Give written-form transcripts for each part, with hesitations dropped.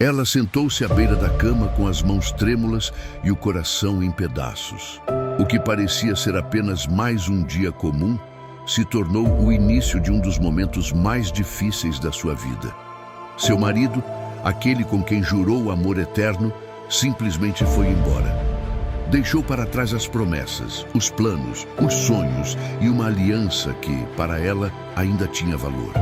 Ela sentou-se à beira da cama com as mãos trêmulas e o coração em pedaços. O que parecia ser apenas mais um dia comum se tornou o início de um dos momentos mais difíceis da sua vida. Seu marido, aquele com quem jurou amor eterno, simplesmente foi embora. Deixou para trás as promessas, os planos, os sonhos e uma aliança que, para ela, ainda tinha valor.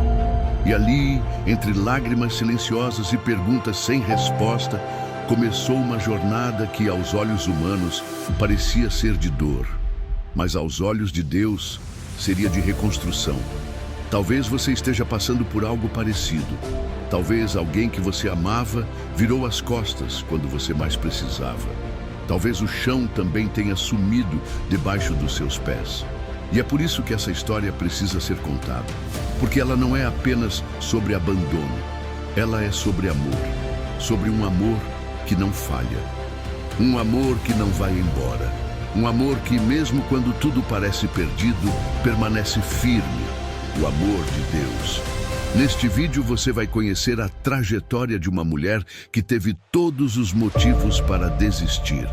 E ali, entre lágrimas silenciosas e perguntas sem resposta, começou uma jornada que, aos olhos humanos, parecia ser de dor, mas aos olhos de Deus, seria de reconstrução. Talvez você esteja passando por algo parecido. Talvez alguém que você amava virou as costas quando você mais precisava. Talvez o chão também tenha sumido debaixo dos seus pés. E é por isso que essa história precisa ser contada. Porque ela não é apenas sobre abandono. Ela é sobre amor. Sobre um amor que não falha. Um amor que não vai embora. Um amor que, mesmo quando tudo parece perdido, permanece firme. O amor de Deus. Neste vídeo você vai conhecer a trajetória de uma mulher que teve todos os motivos para desistir,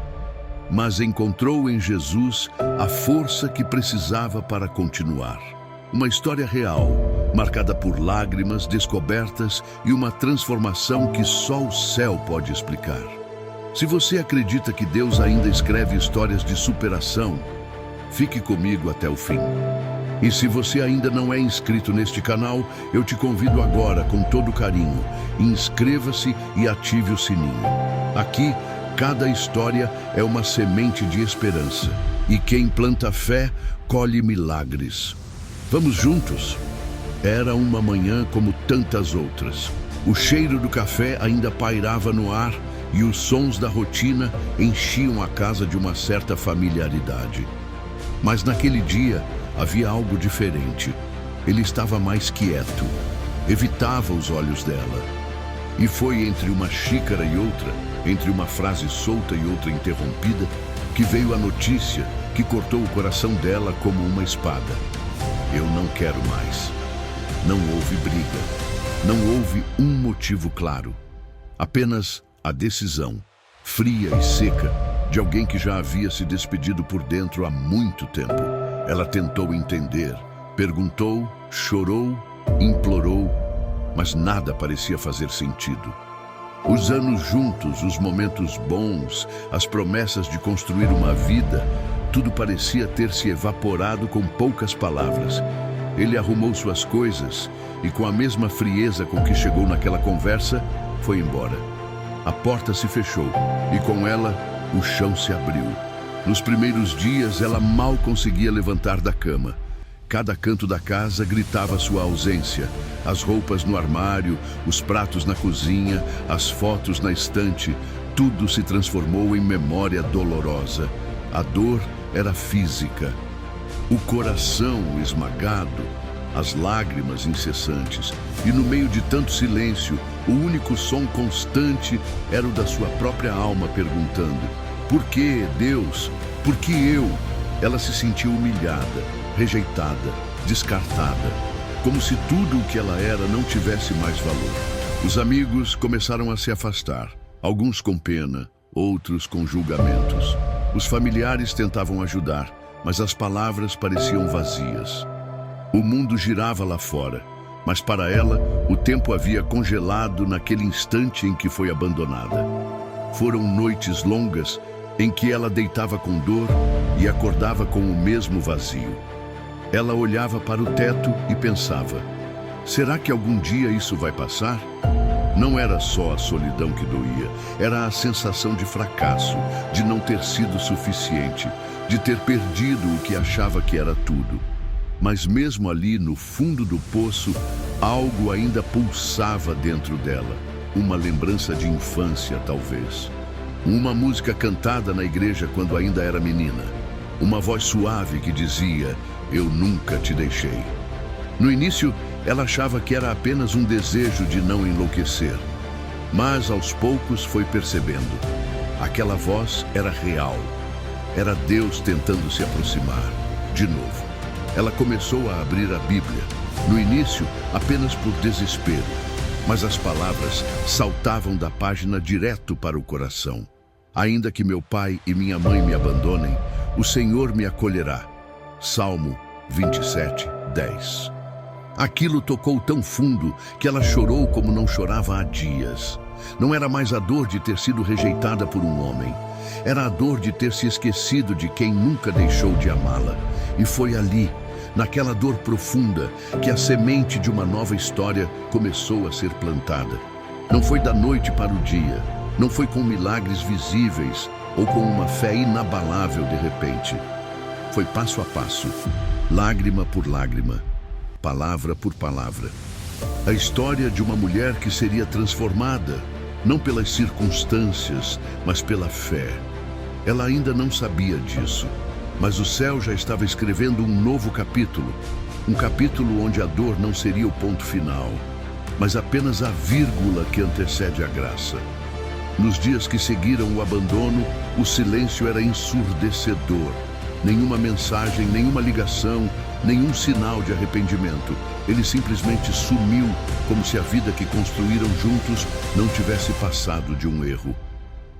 mas encontrou em Jesus a força que precisava para continuar. Uma história real, marcada por lágrimas, descobertas e uma transformação que só o céu pode explicar. Se você acredita que Deus ainda escreve histórias de superação, fique comigo até o fim. E se você ainda não é inscrito neste canal, eu te convido agora, com todo carinho, inscreva-se e ative o sininho. Aqui, cada história é uma semente de esperança. E quem planta fé, colhe milagres. Vamos juntos? Era uma manhã como tantas outras. O cheiro do café ainda pairava no ar e os sons da rotina enchiam a casa de uma certa familiaridade. Mas naquele dia, havia algo diferente. Ele estava mais quieto, evitava os olhos dela. E foi entre uma xícara e outra, entre uma frase solta e outra interrompida, que veio a notícia que cortou o coração dela como uma espada. Eu não quero mais. Não houve briga. Não houve um motivo claro. Apenas a decisão, fria e seca, de alguém que já havia se despedido por dentro há muito tempo. Ela tentou entender, perguntou, chorou, implorou, mas nada parecia fazer sentido. Os anos juntos, os momentos bons, as promessas de construir uma vida, tudo parecia ter se evaporado com poucas palavras. Ele arrumou suas coisas e, com a mesma frieza com que chegou naquela conversa, foi embora. A porta se fechou e, com ela, o chão se abriu. Nos primeiros dias, ela mal conseguia levantar da cama. Cada canto da casa gritava sua ausência. As roupas no armário, os pratos na cozinha, as fotos na estante, tudo se transformou em memória dolorosa. A dor era física. O coração esmagado, as lágrimas incessantes. E no meio de tanto silêncio, o único som constante era o da sua própria alma perguntando: por que, Deus? Por que eu? Ela se sentiu humilhada, rejeitada, descartada, como se tudo o que ela era não tivesse mais valor. Os amigos começaram a se afastar, alguns com pena, outros com julgamentos. Os familiares tentavam ajudar, mas as palavras pareciam vazias. O mundo girava lá fora, mas para ela, o tempo havia congelado naquele instante em que foi abandonada. Foram noites longas em que ela deitava com dor e acordava com o mesmo vazio. Ela olhava para o teto e pensava: será que algum dia isso vai passar? Não era só a solidão que doía, era a sensação de fracasso, de não ter sido suficiente, de ter perdido o que achava que era tudo. Mas mesmo ali, no fundo do poço, algo ainda pulsava dentro dela. Uma lembrança de infância, talvez. Uma música cantada na igreja quando ainda era menina. Uma voz suave que dizia: eu nunca te deixei. No início, ela achava que era apenas um desejo de não enlouquecer. Mas aos poucos foi percebendo. Aquela voz era real. Era Deus tentando se aproximar. De novo. Ela começou a abrir a Bíblia. No início, apenas por desespero. mas as palavras saltavam da página direto para o coração. Ainda que meu pai e minha mãe me abandonem, o Senhor me acolherá. Salmo 27, 10. Aquilo tocou tão fundo que ela chorou como não chorava há dias. Não era mais a dor de ter sido rejeitada por um homem. Era a dor de ter se esquecido de quem nunca deixou de amá-la. E foi ali, naquela dor profunda, que a semente de uma nova história começou a ser plantada. Não foi da noite para o dia, não foi com milagres visíveis ou com uma fé inabalável de repente. Foi passo a passo, lágrima por lágrima, palavra por palavra. A história de uma mulher que seria transformada, não pelas circunstâncias, mas pela fé. Ela ainda não sabia disso, mas o céu já estava escrevendo um novo capítulo. Um capítulo onde a dor não seria o ponto final, mas apenas a vírgula que antecede a graça. Nos dias que seguiram o abandono, o silêncio era ensurdecedor. Nenhuma mensagem, nenhuma ligação, nenhum sinal de arrependimento. Ele simplesmente sumiu, como se a vida que construíram juntos não tivesse passado de um erro.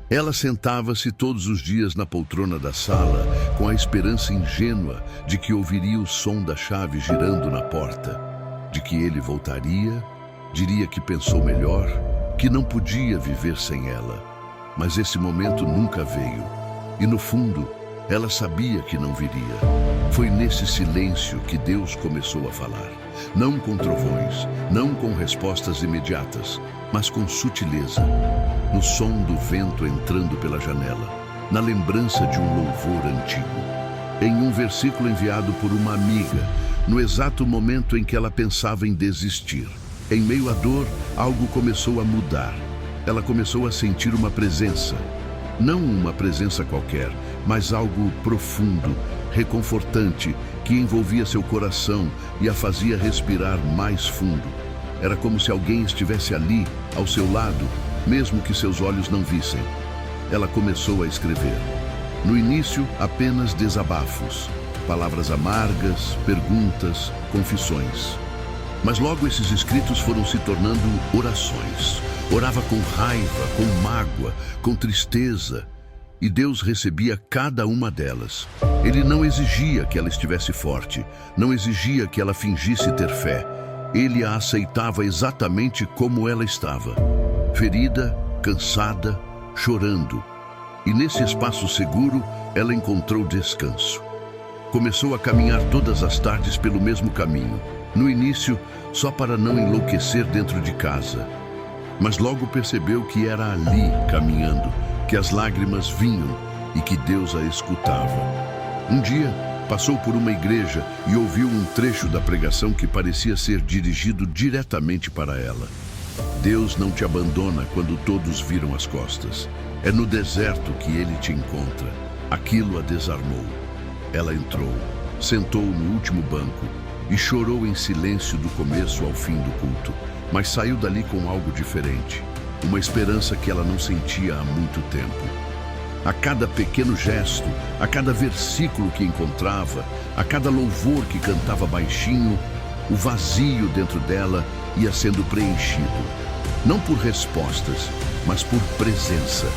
Ela sentava-se todos os dias na poltrona da sala, com a esperança ingênua de que ouviria o som da chave girando na porta, de que ele voltaria, diria que pensou melhor, que não podia viver sem ela. Mas esse momento nunca veio. E no fundo, ela sabia que não viria. Foi nesse silêncio que Deus começou a falar. Não com trovões, não com respostas imediatas, mas com sutileza. No som do vento entrando pela janela, na lembrança de um louvor antigo. Em um versículo enviado por uma amiga, no exato momento em que ela pensava em desistir. Em meio à dor, algo começou a mudar. Ela começou a sentir uma presença. Não uma presença qualquer, mas algo profundo, reconfortante, que envolvia seu coração e a fazia respirar mais fundo. Era como se alguém estivesse ali, ao seu lado, mesmo que seus olhos não vissem. Ela começou a escrever. No início, apenas desabafos, palavras amargas, perguntas, confissões. Mas logo esses escritos foram se tornando orações. Orava com raiva, com mágoa, com tristeza. E Deus recebia cada uma delas. Ele não exigia que ela estivesse forte, não exigia que ela fingisse ter fé. Ele a aceitava exatamente como ela estava. Ferida, cansada, chorando. E nesse espaço seguro, ela encontrou descanso. Começou a caminhar todas as tardes pelo mesmo caminho. No início, só para não enlouquecer dentro de casa. Mas logo percebeu que era ali, caminhando, que as lágrimas vinham e que Deus a escutava. Um dia, passou por uma igreja e ouviu um trecho da pregação que parecia ser dirigido diretamente para ela. Deus não te abandona quando todos viram as costas. É no deserto que Ele te encontra. Aquilo a desarmou. Ela entrou, sentou no último banco e chorou em silêncio do começo ao fim do culto. Mas saiu dali com algo diferente, uma esperança que ela não sentia há muito tempo. A cada pequeno gesto, a cada versículo que encontrava, a cada louvor que cantava baixinho, o vazio dentro dela ia sendo preenchido. Não por respostas, mas por presença.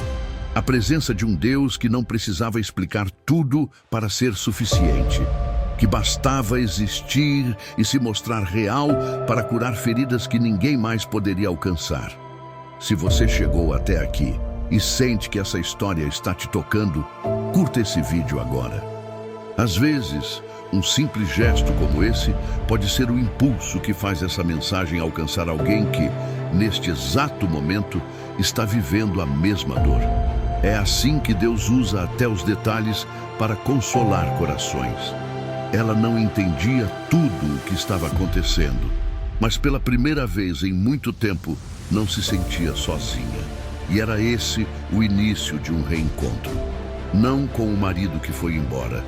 A presença de um Deus que não precisava explicar tudo para ser suficiente. Que bastava existir e se mostrar real para curar feridas que ninguém mais poderia alcançar. Se você chegou até aqui e sente que essa história está te tocando, curta esse vídeo agora. Às vezes, um simples gesto como esse pode ser o impulso que faz essa mensagem alcançar alguém que, neste exato momento, está vivendo a mesma dor. É assim que Deus usa até os detalhes para consolar corações. Ela não entendia tudo o que estava acontecendo, mas pela primeira vez em muito tempo não se sentia sozinha. E era esse o início de um reencontro. Não com o marido que foi embora,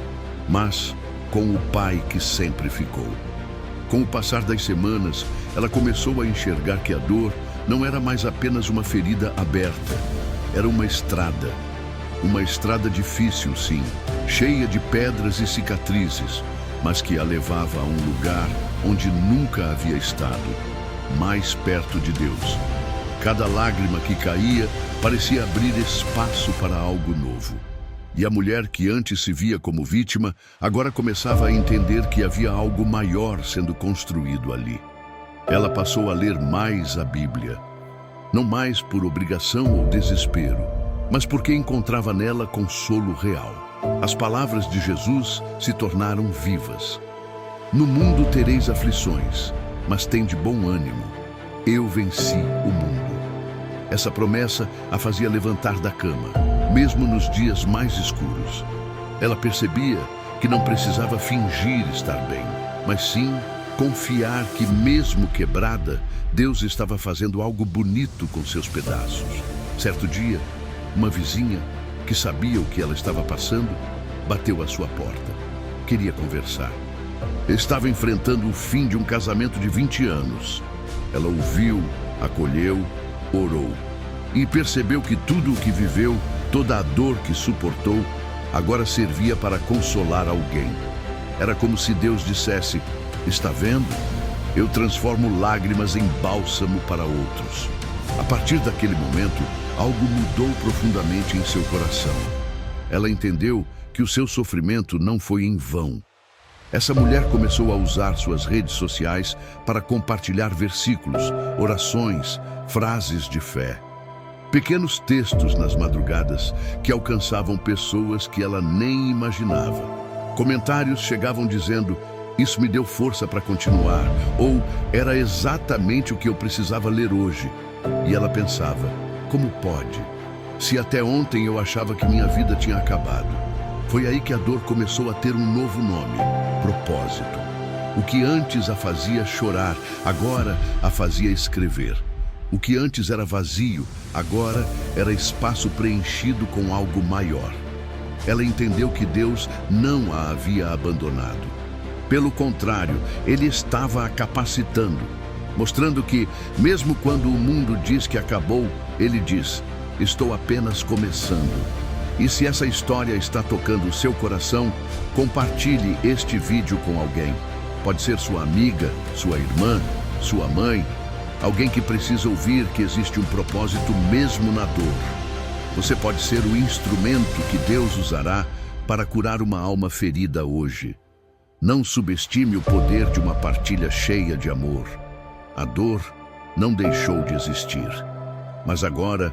mas com o pai que sempre ficou. Com o passar das semanas, ela começou a enxergar que a dor não era mais apenas uma ferida aberta. Era uma estrada. Uma estrada difícil, sim, cheia de pedras e cicatrizes, mas que a levava a um lugar onde nunca havia estado. mais perto de Deus. Cada lágrima que caía parecia abrir espaço para algo novo. E a mulher que antes se via como vítima, agora começava a entender que havia algo maior sendo construído ali. Ela passou a ler mais a Bíblia, não mais por obrigação ou desespero, mas porque encontrava nela consolo real. As palavras de Jesus se tornaram vivas. No mundo tereis aflições, mas tende bom ânimo. Eu venci o mundo. Essa promessa a fazia levantar da cama, mesmo nos dias mais escuros. Ela percebia que não precisava fingir estar bem, mas sim confiar que, mesmo quebrada, Deus estava fazendo algo bonito com seus pedaços. Certo dia, uma vizinha, que sabia o que ela estava passando, bateu à sua porta. Queria conversar. Estava enfrentando o fim de um casamento de 20 anos. Ela ouviu, acolheu, orou e percebeu que tudo o que viveu, toda a dor que suportou, agora servia para consolar alguém. Era como se Deus dissesse: está vendo? Eu transformo lágrimas em bálsamo para outros. A partir daquele momento, algo mudou profundamente em seu coração. Ela entendeu que o seu sofrimento não foi em vão. Essa mulher começou a usar suas redes sociais para compartilhar versículos, orações, frases de fé. Pequenos textos nas madrugadas que alcançavam pessoas que ela nem imaginava. Comentários chegavam dizendo: isso me deu força para continuar, ou era exatamente o que eu precisava ler hoje. E ela pensava: como pode? Se até ontem eu achava que minha vida tinha acabado. Foi aí que a dor começou a ter um novo nome: propósito. O que antes a fazia chorar, agora a fazia escrever. O que antes era vazio, agora era espaço preenchido com algo maior. Ela entendeu que Deus não a havia abandonado. Pelo contrário, Ele estava a capacitando, mostrando que, mesmo quando o mundo diz que acabou, Ele diz: estou apenas começando. E se essa história está tocando o seu coração, compartilhe este vídeo com alguém. Pode ser sua amiga, sua irmã, sua mãe, alguém que precisa ouvir que existe um propósito mesmo na dor. Você pode ser o instrumento que Deus usará para curar uma alma ferida hoje. Não subestime o poder de uma partilha cheia de amor. A dor não deixou de existir, mas agora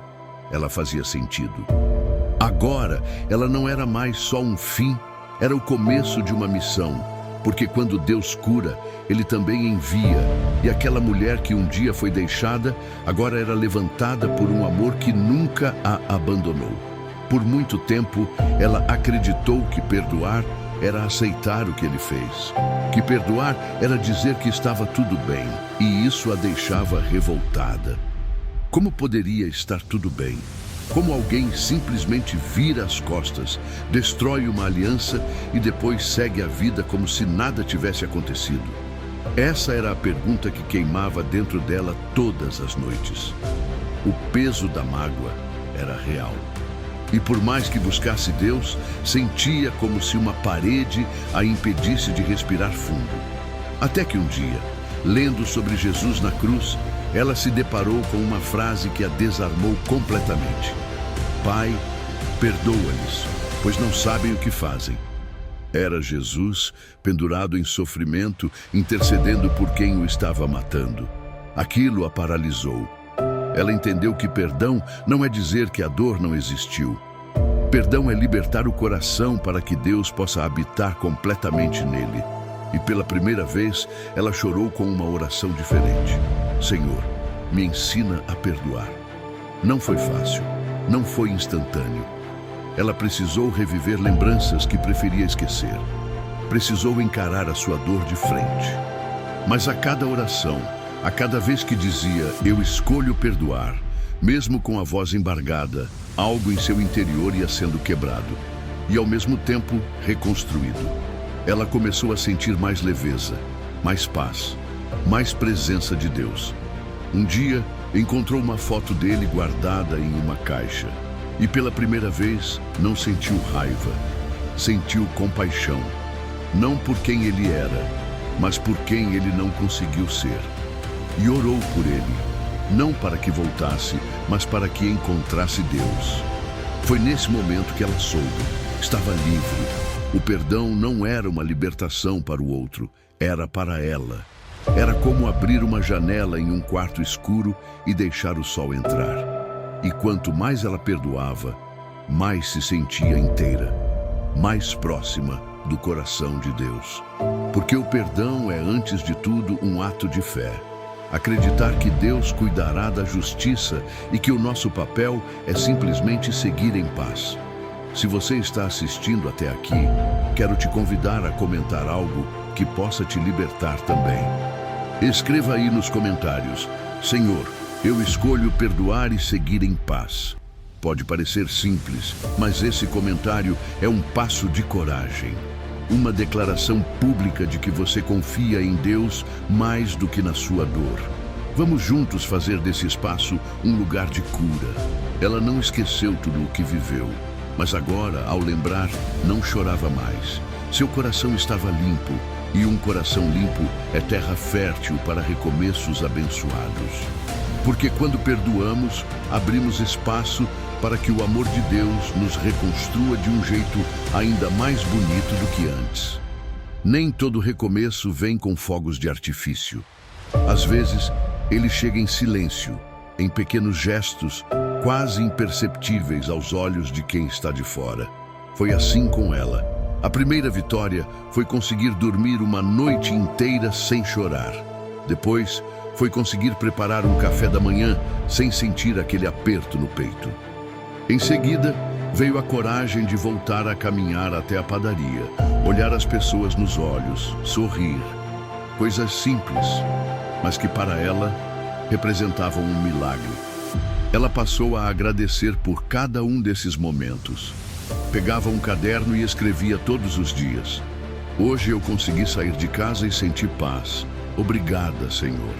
ela fazia sentido. Agora ela não era mais só um fim, era o começo de uma missão. Porque quando Deus cura, Ele também envia. E aquela mulher que um dia foi deixada, agora era levantada por um amor que nunca a abandonou. Por muito tempo, ela acreditou que perdoar era aceitar o que Ele fez. Que perdoar era dizer que estava tudo bem, e isso a deixava revoltada. Como poderia estar tudo bem? Como alguém simplesmente vira as costas, destrói uma aliança e depois segue a vida como se nada tivesse acontecido? Essa era a pergunta que queimava dentro dela todas as noites. O peso da mágoa era real. E por mais que buscasse Deus, sentia como se uma parede a impedisse de respirar fundo. Até que um dia, lendo sobre Jesus na cruz, ela se deparou com uma frase que a desarmou completamente: Pai, perdoa-lhes, pois não sabem o que fazem. Era Jesus, pendurado em sofrimento, intercedendo por quem o estava matando. Aquilo a paralisou. Ela entendeu que perdão não é dizer que a dor não existiu. Perdão é libertar o coração para que Deus possa habitar completamente nele. E pela primeira vez, ela chorou com uma oração diferente: Senhor, me ensina a perdoar. Não foi fácil, não foi instantâneo. Ela precisou reviver lembranças que preferia esquecer. Precisou encarar a sua dor de frente. Mas a cada oração, a cada vez que dizia: eu escolho perdoar, mesmo com a voz embargada, algo em seu interior ia sendo quebrado e, ao mesmo tempo, reconstruído. Ela começou a sentir mais leveza, mais paz, mais presença de Deus. Um dia, encontrou uma foto dele guardada em uma caixa. E pela primeira vez, não sentiu raiva. Sentiu compaixão. Não por quem ele era, mas por quem ele não conseguiu ser. e orou por ele, não para que voltasse, mas para que encontrasse Deus. Foi nesse momento que ela soube, estava livre. O perdão não era uma libertação para o outro, era para ela. Era como abrir uma janela em um quarto escuro e deixar o sol entrar. E quanto mais ela perdoava, mais se sentia inteira, mais próxima do coração de Deus. Porque o perdão é, antes de tudo, um ato de fé. Acreditar que Deus cuidará da justiça e que o nosso papel é simplesmente seguir em paz. Se você está assistindo até aqui, quero te convidar a comentar algo que possa te libertar também. Escreva aí nos comentários: Senhor, eu escolho perdoar e seguir em paz. Pode parecer simples, mas esse comentário é um passo de coragem. Uma declaração pública de que você confia em Deus mais do que na sua dor. Vamos juntos fazer desse espaço um lugar de cura. Ela não esqueceu tudo o que viveu, mas agora, ao lembrar, não chorava mais. Seu coração estava limpo, e um coração limpo é terra fértil para recomeços abençoados. Porque quando perdoamos, abrimos espaço para que o amor de Deus nos reconstrua de um jeito ainda mais bonito do que antes. Nem todo recomeço vem com fogos de artifício. Às vezes, ele chega em silêncio, em pequenos gestos, quase imperceptíveis aos olhos de quem está de fora. Foi assim com ela. A primeira vitória foi conseguir dormir uma noite inteira sem chorar. Depois, foi conseguir preparar um café da manhã sem sentir aquele aperto no peito. Em seguida, veio a coragem de voltar a caminhar até a padaria, olhar as pessoas nos olhos, sorrir. Coisas simples, mas que para ela representavam um milagre. Ela passou a agradecer por cada um desses momentos. Pegava um caderno e escrevia todos os dias. Hoje eu consegui sair de casa e senti paz. Obrigada, Senhor.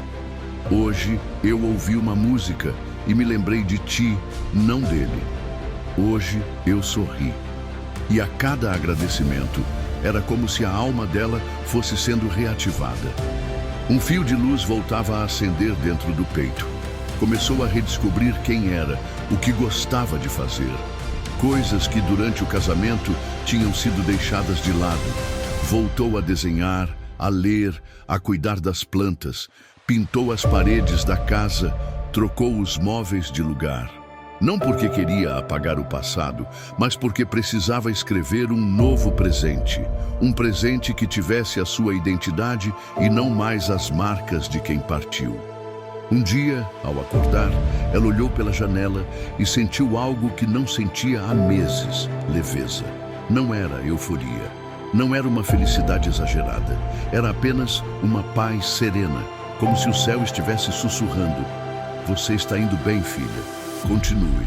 Hoje eu ouvi uma música e me lembrei de ti, não dele. Hoje eu sorri. E a cada agradecimento, era como se a alma dela fosse sendo reativada. Um fio de luz voltava a acender dentro do peito. Começou a redescobrir quem era, o que gostava de fazer. Coisas que durante o casamento tinham sido deixadas de lado. Voltou a desenhar, a ler, a cuidar das plantas. Pintou as paredes da casa, trocou os móveis de lugar. Não porque queria apagar o passado, mas porque precisava escrever um novo presente. Um presente que tivesse a sua identidade e não mais as marcas de quem partiu. Um dia, ao acordar, ela olhou pela janela e sentiu algo que não sentia há meses: leveza. Não era euforia, não era uma felicidade exagerada, era apenas uma paz serena, como se o céu estivesse sussurrando: você está indo bem, filha. Continue.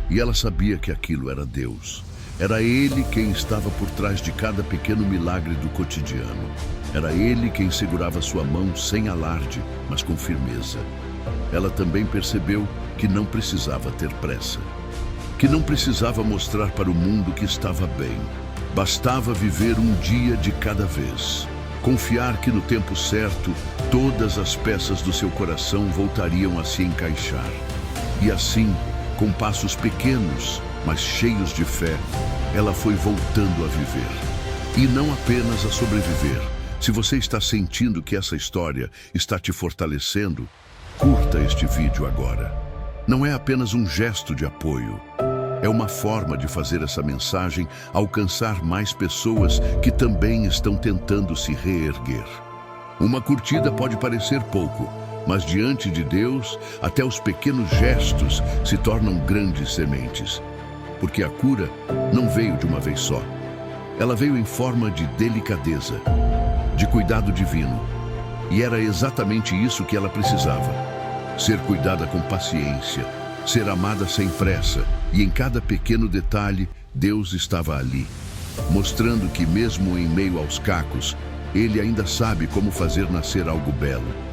E ela sabia que aquilo era Deus. Era Ele quem estava por trás de cada pequeno milagre do cotidiano. Era Ele quem segurava sua mão sem alarde, mas com firmeza. Ela também percebeu que não precisava ter pressa. Que não precisava mostrar para o mundo que estava bem. Bastava viver um dia de cada vez. Confiar que no tempo certo, todas as peças do seu coração voltariam a se encaixar. E assim, com passos pequenos, mas cheios de fé, ela foi voltando a viver. E não apenas a sobreviver. Se você está sentindo que essa história está te fortalecendo, curta este vídeo agora. Não é apenas um gesto de apoio. É uma forma de fazer essa mensagem alcançar mais pessoas que também estão tentando se reerguer. Uma curtida pode parecer pouco, mas diante de Deus, até os pequenos gestos se tornam grandes sementes. Porque a cura não veio de uma vez só. Ela veio em forma de delicadeza, de cuidado divino. E era exatamente isso que ela precisava. Ser cuidada com paciência, ser amada sem pressa, e em cada pequeno detalhe, Deus estava ali, mostrando que mesmo em meio aos cacos, Ele ainda sabe como fazer nascer algo belo.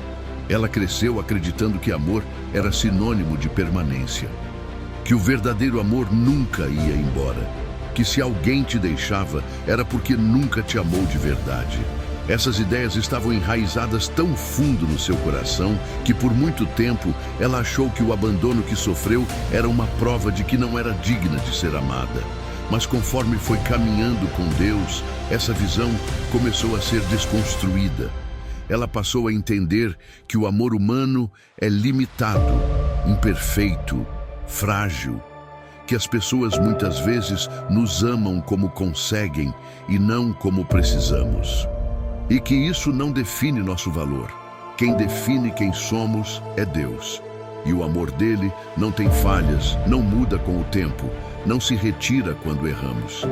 Ela cresceu acreditando que amor era sinônimo de permanência, que o verdadeiro amor nunca ia embora, que se alguém te deixava era porque nunca te amou de verdade. Essas ideias estavam enraizadas tão fundo no seu coração que por muito tempo ela achou que o abandono que sofreu era uma prova de que não era digna de ser amada. Mas conforme foi caminhando com Deus, essa visão começou a ser desconstruída. Ela passou a entender que o amor humano é limitado, imperfeito, frágil, que as pessoas muitas vezes nos amam como conseguem e não como precisamos. E que isso não define nosso valor. Quem define quem somos é Deus. E o amor dele não tem falhas, não muda com o tempo, não se retira quando erramos.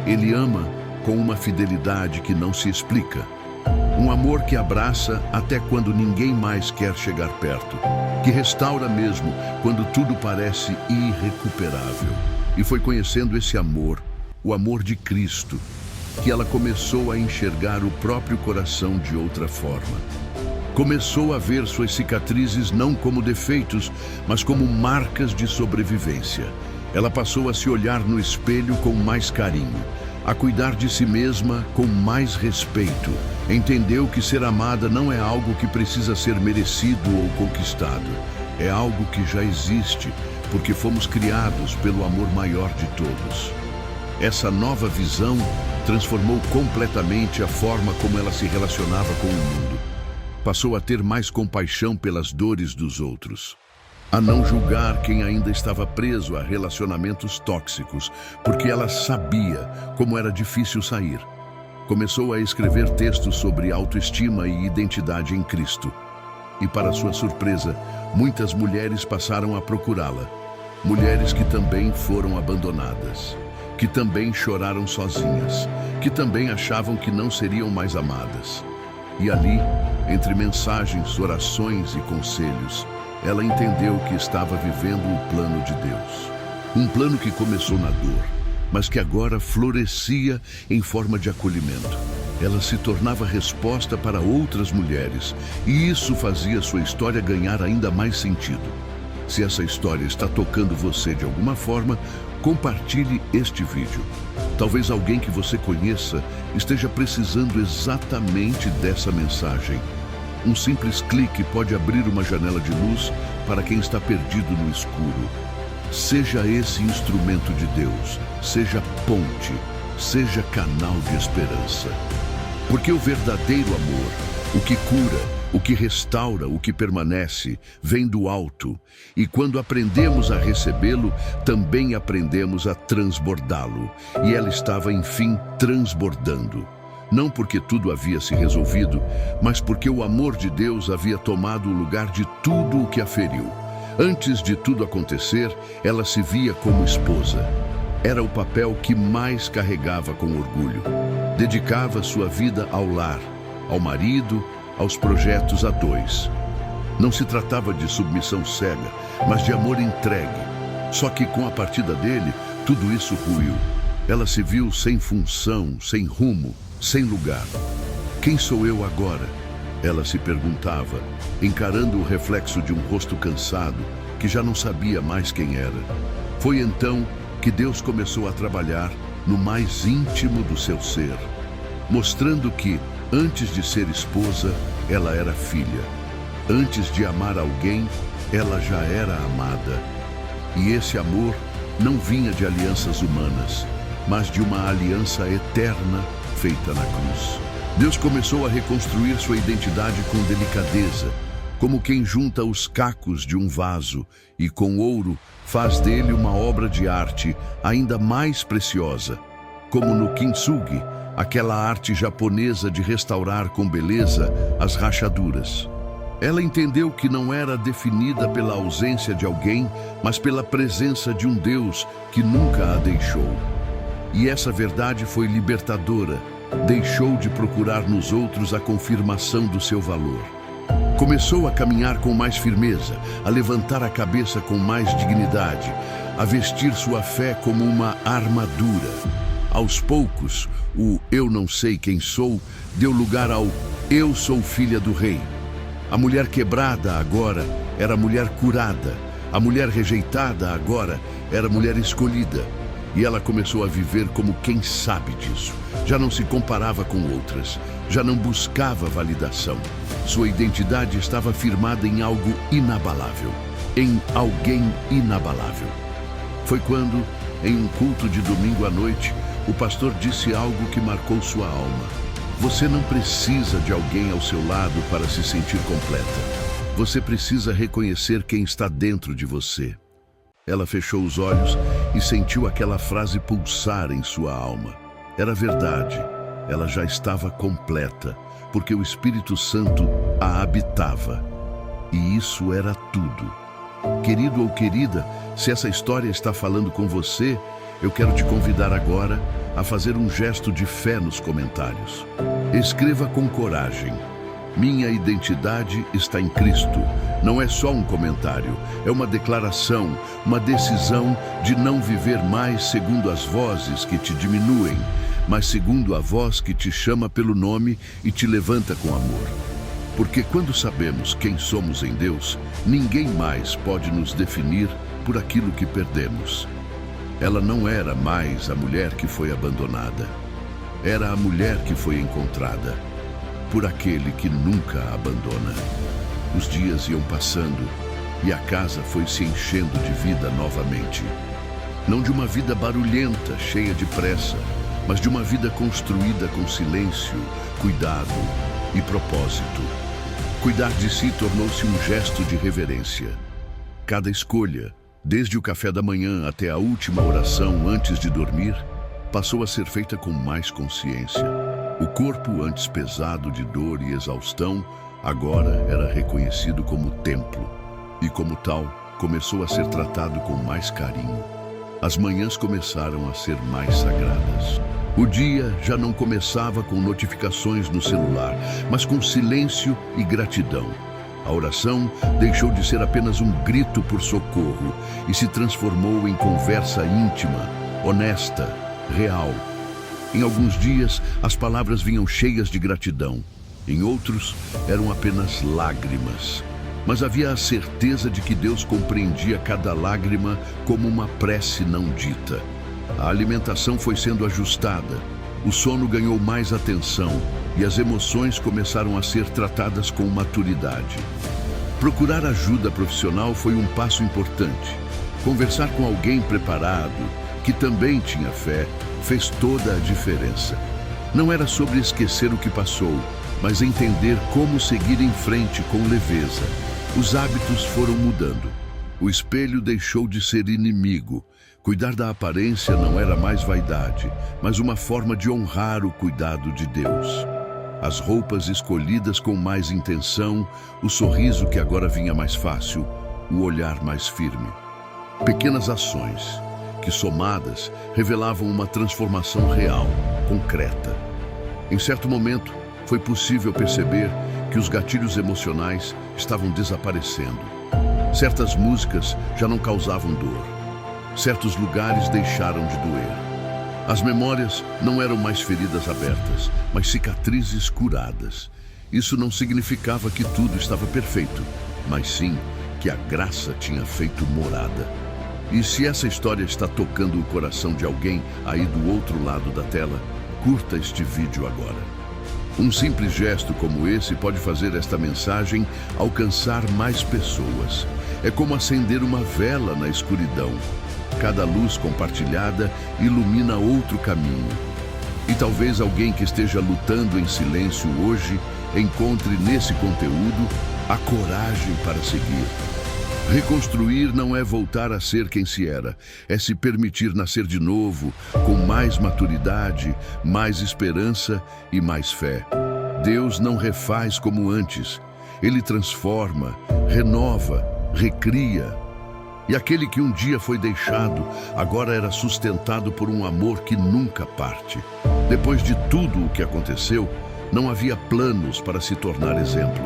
Ele ama com uma fidelidade que não se explica. Um amor que abraça até quando ninguém mais quer chegar perto, que restaura mesmo quando tudo parece irrecuperável. E foi conhecendo esse amor, o amor de Cristo, que ela começou a enxergar o próprio coração de outra forma. Começou a ver suas cicatrizes não como defeitos, mas como marcas de sobrevivência. Ela passou a se olhar no espelho com mais carinho, a cuidar de si mesma com mais respeito. Entendeu que ser amada não é algo que precisa ser merecido ou conquistado. É algo que já existe, porque fomos criados pelo amor maior de todos. Essa nova visão transformou completamente a forma como ela se relacionava com o mundo. Passou a ter mais compaixão pelas dores dos outros, a não julgar quem ainda estava preso a relacionamentos tóxicos, porque ela sabia como era difícil sair. Começou a escrever textos sobre autoestima e identidade em Cristo. E para sua surpresa, muitas mulheres passaram a procurá-la. Mulheres que também foram abandonadas, que também choraram sozinhas, que também achavam que não seriam mais amadas. E ali, entre mensagens, orações e conselhos, ela entendeu que estava vivendo o plano de Deus. Um plano que começou na dor, mas que agora florescia em forma de acolhimento. Ela se tornava resposta para outras mulheres, e isso fazia sua história ganhar ainda mais sentido. Se essa história está tocando você de alguma forma, compartilhe este vídeo. Talvez alguém que você conheça esteja precisando exatamente dessa mensagem. Um simples clique pode abrir uma janela de luz para quem está perdido no escuro. Seja esse instrumento de Deus, seja ponte, seja canal de esperança. Porque o verdadeiro amor, o que cura, o que restaura, o que permanece, vem do alto. E quando aprendemos a recebê-lo, também aprendemos a transbordá-lo. E ela estava, enfim, transbordando. Não porque tudo havia se resolvido, mas porque o amor de Deus havia tomado o lugar de tudo o que a feriu. Antes de tudo acontecer, ela se via como esposa. Era o papel que mais carregava com orgulho. Dedicava sua vida ao lar, ao marido, aos projetos a dois. Não se tratava de submissão cega, mas de amor entregue. Só que com a partida dele, tudo isso ruiu. Ela se viu sem função, sem rumo, sem lugar. Quem sou eu agora? Ela se perguntava, encarando o reflexo de um rosto cansado, que já não sabia mais quem era. Foi então que Deus começou a trabalhar no mais íntimo do seu ser, mostrando que, antes de ser esposa, ela era filha. Antes de amar alguém, ela já era amada. E esse amor não vinha de alianças humanas, mas de uma aliança eterna feita na cruz. Deus começou a reconstruir sua identidade com delicadeza, como quem junta os cacos de um vaso e com ouro faz dele uma obra de arte ainda mais preciosa, como no kintsugi, aquela arte japonesa de restaurar com beleza as rachaduras. Ela entendeu que não era definida pela ausência de alguém, mas pela presença de um Deus que nunca a deixou. E essa verdade foi libertadora. Deixou de procurar nos outros a confirmação do seu valor. Começou a caminhar com mais firmeza, a levantar a cabeça com mais dignidade, a vestir sua fé como uma armadura. Aos poucos, o "eu não sei quem sou" deu lugar ao "eu sou filha do rei". A mulher quebrada agora era mulher curada. A mulher rejeitada agora era mulher escolhida. E ela começou a viver como quem sabe disso. Já não se comparava com outras, já não buscava validação. Sua identidade estava firmada em algo inabalável, em alguém inabalável. Foi quando, em um culto de domingo à noite, o pastor disse algo que marcou sua alma. Você não precisa de alguém ao seu lado para se sentir completa. Você precisa reconhecer quem está dentro de você. Ela fechou os olhos e sentiu aquela frase pulsar em sua alma. Era verdade, ela já estava completa, porque o Espírito Santo a habitava. E isso era tudo. Querido ou querida, se essa história está falando com você, eu quero te convidar agora a fazer um gesto de fé nos comentários. Escreva com coragem. Minha identidade está em Cristo. Não é só um comentário, é uma declaração, uma decisão de não viver mais segundo as vozes que te diminuem, mas segundo a voz que te chama pelo nome e te levanta com amor. Porque quando sabemos quem somos em Deus, ninguém mais pode nos definir por aquilo que perdemos. Ela não era mais a mulher que foi abandonada. Era a mulher que foi encontrada por aquele que nunca a abandona. Os dias iam passando e a casa foi se enchendo de vida novamente. Não de uma vida barulhenta, cheia de pressa, mas de uma vida construída com silêncio, cuidado e propósito. Cuidar de si tornou-se um gesto de reverência. Cada escolha, desde o café da manhã até a última oração antes de dormir, passou a ser feita com mais consciência. O corpo, antes pesado de dor e exaustão, agora era reconhecido como templo. E como tal, começou a ser tratado com mais carinho. As manhãs começaram a ser mais sagradas. O dia já não começava com notificações no celular, mas com silêncio e gratidão. A oração deixou de ser apenas um grito por socorro e se transformou em conversa íntima, honesta, real. Em alguns dias, as palavras vinham cheias de gratidão. Em outros, eram apenas lágrimas. Mas havia a certeza de que Deus compreendia cada lágrima como uma prece não dita. A alimentação foi sendo ajustada, o sono ganhou mais atenção e as emoções começaram a ser tratadas com maturidade. Procurar ajuda profissional foi um passo importante. Conversar com alguém preparado, que também tinha fé, fez toda a diferença. Não era sobre esquecer o que passou, mas entender como seguir em frente com leveza. Os hábitos foram mudando. O espelho deixou de ser inimigo. Cuidar da aparência não era mais vaidade, mas uma forma de honrar o cuidado de Deus. As roupas escolhidas com mais intenção, o sorriso que agora vinha mais fácil, o olhar mais firme. Pequenas ações, que somadas revelavam uma transformação real, concreta. Em certo momento, foi possível perceber que os gatilhos emocionais estavam desaparecendo. Certas músicas já não causavam dor. Certos lugares deixaram de doer. As memórias não eram mais feridas abertas, mas cicatrizes curadas. Isso não significava que tudo estava perfeito, mas sim que a graça tinha feito morada. E se essa história está tocando o coração de alguém aí do outro lado da tela, curta este vídeo agora. Um simples gesto como esse pode fazer esta mensagem alcançar mais pessoas. É como acender uma vela na escuridão. Cada luz compartilhada ilumina outro caminho. E talvez alguém que esteja lutando em silêncio hoje encontre nesse conteúdo a coragem para seguir. Reconstruir não é voltar a ser quem se era, é se permitir nascer de novo, com mais maturidade, mais esperança e mais fé. Deus não refaz como antes, Ele transforma, renova, recria. E aquele que um dia foi deixado, agora era sustentado por um amor que nunca parte. Depois de tudo o que aconteceu, não havia planos para se tornar exemplo,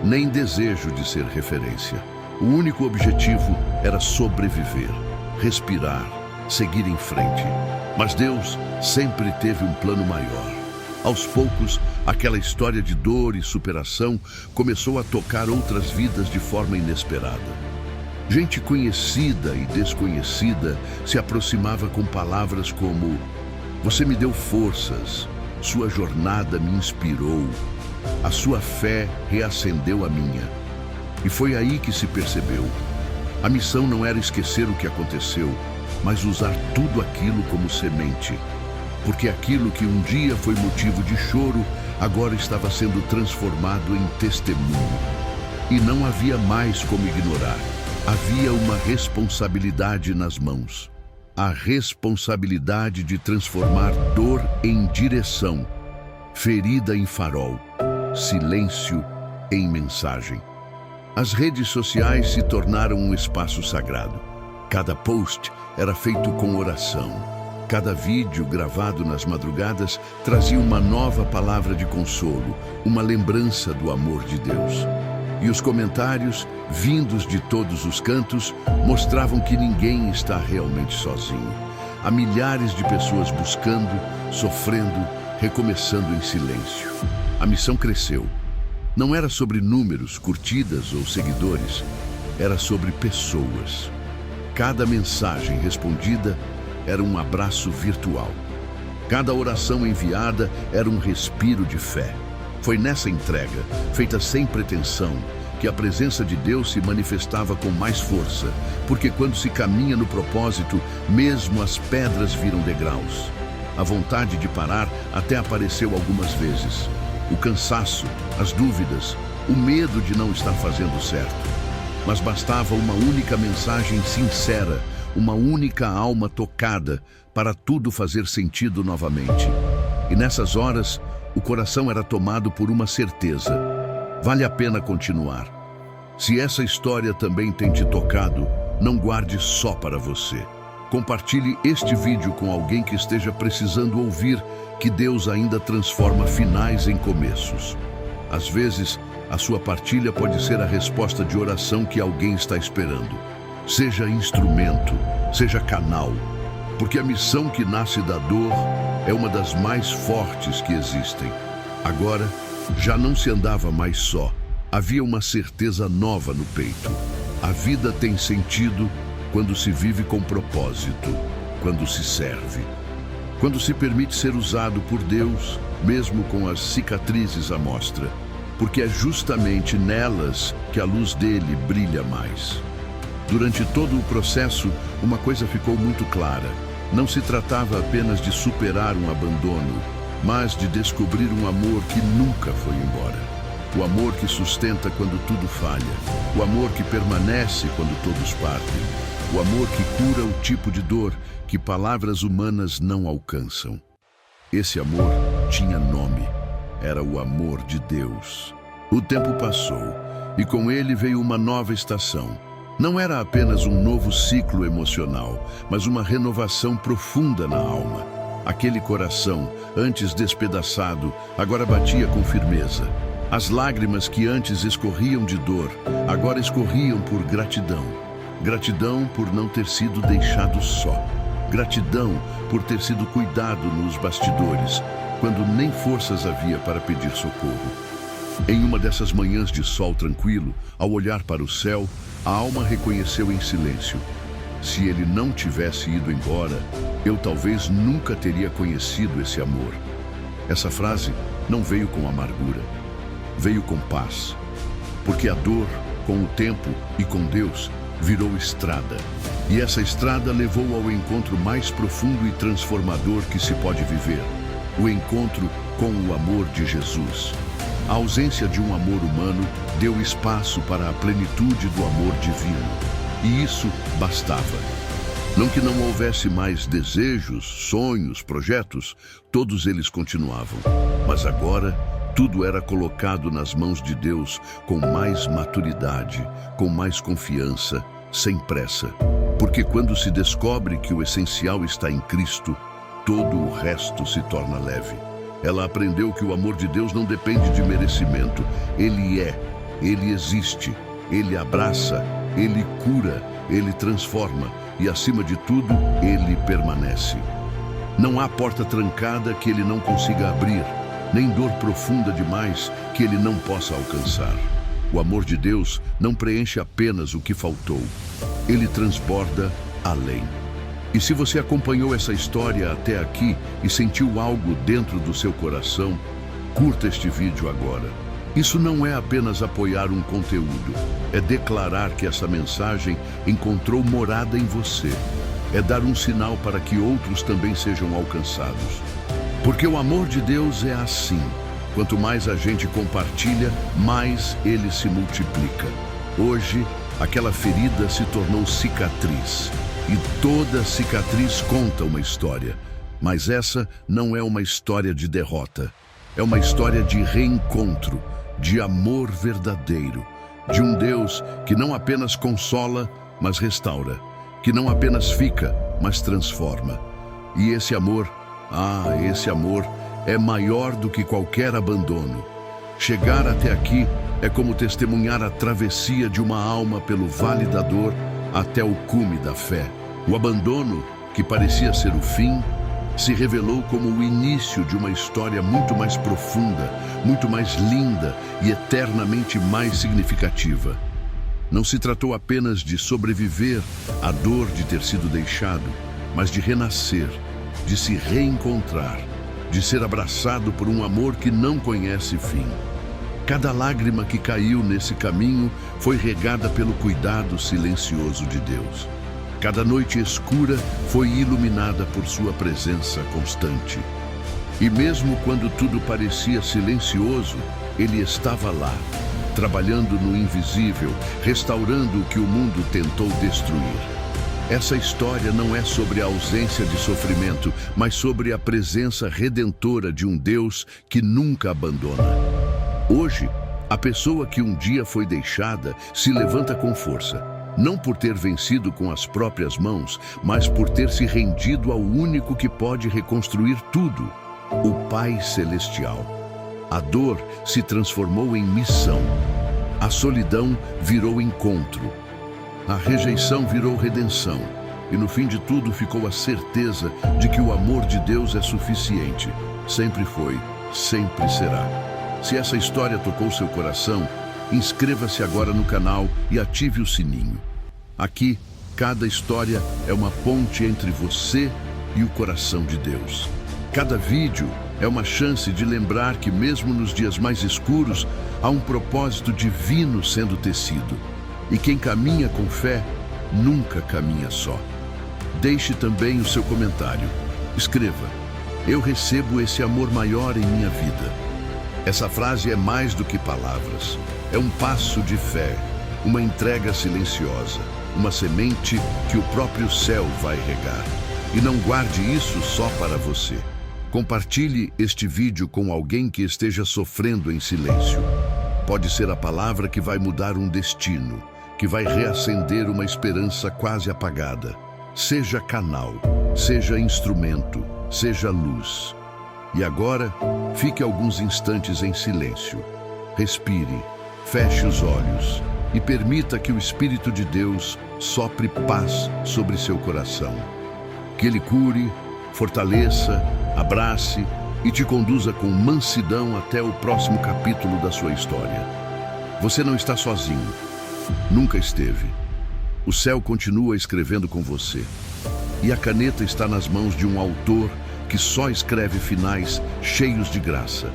nem desejo de ser referência. O único objetivo era sobreviver, respirar, seguir em frente. Mas Deus sempre teve um plano maior. Aos poucos, aquela história de dor e superação começou a tocar outras vidas de forma inesperada. Gente conhecida e desconhecida se aproximava com palavras como: "Você me deu forças, sua jornada me inspirou, a sua fé reacendeu a minha." E foi aí que se percebeu. A missão não era esquecer o que aconteceu, mas usar tudo aquilo como semente. Porque aquilo que um dia foi motivo de choro, agora estava sendo transformado em testemunho. E não havia mais como ignorar. Havia uma responsabilidade nas mãos. A responsabilidade de transformar dor em direção, ferida em farol, silêncio em mensagem. As redes sociais se tornaram um espaço sagrado. Cada post era feito com oração. Cada vídeo gravado nas madrugadas trazia uma nova palavra de consolo, uma lembrança do amor de Deus. E os comentários, vindos de todos os cantos, mostravam que ninguém está realmente sozinho. Há milhares de pessoas buscando, sofrendo, recomeçando em silêncio. A missão cresceu. Não era sobre números, curtidas ou seguidores. Era sobre pessoas. Cada mensagem respondida era um abraço virtual. Cada oração enviada era um respiro de fé. Foi nessa entrega, feita sem pretensão, que a presença de Deus se manifestava com mais força, porque quando se caminha no propósito, mesmo as pedras viram degraus. A vontade de parar até apareceu algumas vezes. O cansaço, as dúvidas, o medo de não estar fazendo certo. Mas bastava uma única mensagem sincera, uma única alma tocada para tudo fazer sentido novamente. E nessas horas, o coração era tomado por uma certeza: vale a pena continuar. Se essa história também tem te tocado, não guarde só para você. Compartilhe este vídeo com alguém que esteja precisando ouvir que Deus ainda transforma finais em começos. Às vezes, a sua partilha pode ser a resposta de oração que alguém está esperando. Seja instrumento, seja canal, porque a missão que nasce da dor é uma das mais fortes que existem. Agora, já não se andava mais só. Havia uma certeza nova no peito. A vida tem sentido quando se vive com propósito, quando se serve, quando se permite ser usado por Deus, mesmo com as cicatrizes à mostra, porque é justamente nelas que a luz dele brilha mais. Durante todo o processo, uma coisa ficou muito clara. Não se tratava apenas de superar um abandono, mas de descobrir um amor que nunca foi embora. O amor que sustenta quando tudo falha. O amor que permanece quando todos partem. O amor que cura o tipo de dor que palavras humanas não alcançam. Esse amor tinha nome. Era o amor de Deus. O tempo passou e com ele veio uma nova estação. Não era apenas um novo ciclo emocional, mas uma renovação profunda na alma. Aquele coração, antes despedaçado, agora batia com firmeza. As lágrimas que antes escorriam de dor, agora escorriam por gratidão. Gratidão por não ter sido deixado só. Gratidão por ter sido cuidado nos bastidores, quando nem forças havia para pedir socorro. Em uma dessas manhãs de sol tranquilo, ao olhar para o céu, a alma reconheceu em silêncio: se ele não tivesse ido embora, eu talvez nunca teria conhecido esse amor. Essa frase não veio com amargura, veio com paz. Porque a dor, com o tempo e com Deus, virou estrada. E essa estrada levou ao encontro mais profundo e transformador que se pode viver: o encontro com o amor de Jesus. A ausência de um amor humano deu espaço para a plenitude do amor divino. E isso bastava. Não que não houvesse mais desejos, sonhos, projetos, todos eles continuavam. Mas agora, tudo era colocado nas mãos de Deus com mais maturidade, com mais confiança, sem pressa. Porque quando se descobre que o essencial está em Cristo, todo o resto se torna leve. Ela aprendeu que o amor de Deus não depende de merecimento. Ele é, ele existe, ele abraça, ele cura, ele transforma e, acima de tudo, ele permanece. Não há porta trancada que ele não consiga abrir, nem dor profunda demais que ele não possa alcançar. O amor de Deus não preenche apenas o que faltou. Ele transborda além. E se você acompanhou essa história até aqui e sentiu algo dentro do seu coração, curta este vídeo agora. Isso não é apenas apoiar um conteúdo, é declarar que essa mensagem encontrou morada em você. É dar um sinal para que outros também sejam alcançados. Porque o amor de Deus é assim. Quanto mais a gente compartilha, mais ele se multiplica. Hoje, aquela ferida se tornou cicatriz. E toda cicatriz conta uma história. Mas essa não é uma história de derrota. É uma história de reencontro, de amor verdadeiro. De um Deus que não apenas consola, mas restaura. Que não apenas fica, mas transforma. E esse amor, esse amor é maior do que qualquer abandono. Chegar até aqui é como testemunhar a travessia de uma alma pelo vale da dor até o cume da fé. O abandono, que parecia ser o fim, se revelou como o início de uma história muito mais profunda, muito mais linda e eternamente mais significativa. Não se tratou apenas de sobreviver à dor de ter sido deixado, mas de renascer, de se reencontrar, de ser abraçado por um amor que não conhece fim. Cada lágrima que caiu nesse caminho foi regada pelo cuidado silencioso de Deus. Cada noite escura foi iluminada por sua presença constante. E mesmo quando tudo parecia silencioso, Ele estava lá, trabalhando no invisível, restaurando o que o mundo tentou destruir. Essa história não é sobre a ausência de sofrimento, mas sobre a presença redentora de um Deus que nunca abandona. Hoje, a pessoa que um dia foi deixada se levanta com força, não por ter vencido com as próprias mãos, mas por ter se rendido ao único que pode reconstruir tudo, o Pai Celestial. A dor se transformou em missão, a solidão virou encontro, a rejeição virou redenção, e no fim de tudo ficou a certeza de que o amor de Deus é suficiente. Sempre foi, sempre será. Se essa história tocou seu coração, inscreva-se agora no canal e ative o sininho. Aqui, cada história é uma ponte entre você e o coração de Deus. Cada vídeo é uma chance de lembrar que mesmo nos dias mais escuros, há um propósito divino sendo tecido. E quem caminha com fé, nunca caminha só. Deixe também o seu comentário. Escreva: eu recebo esse amor maior em minha vida. Essa frase é mais do que palavras. É um passo de fé, uma entrega silenciosa, uma semente que o próprio céu vai regar. E não guarde isso só para você. Compartilhe este vídeo com alguém que esteja sofrendo em silêncio. Pode ser a palavra que vai mudar um destino, que vai reacender uma esperança quase apagada. Seja canal, seja instrumento, seja luz. E agora, fique alguns instantes em silêncio. Respire, feche os olhos e permita que o Espírito de Deus sopre paz sobre seu coração. Que Ele cure, fortaleça, abrace e te conduza com mansidão até o próximo capítulo da sua história. Você não está sozinho. Nunca esteve. O céu continua escrevendo com você. E a caneta está nas mãos de um autor que só escreve finais cheios de graça.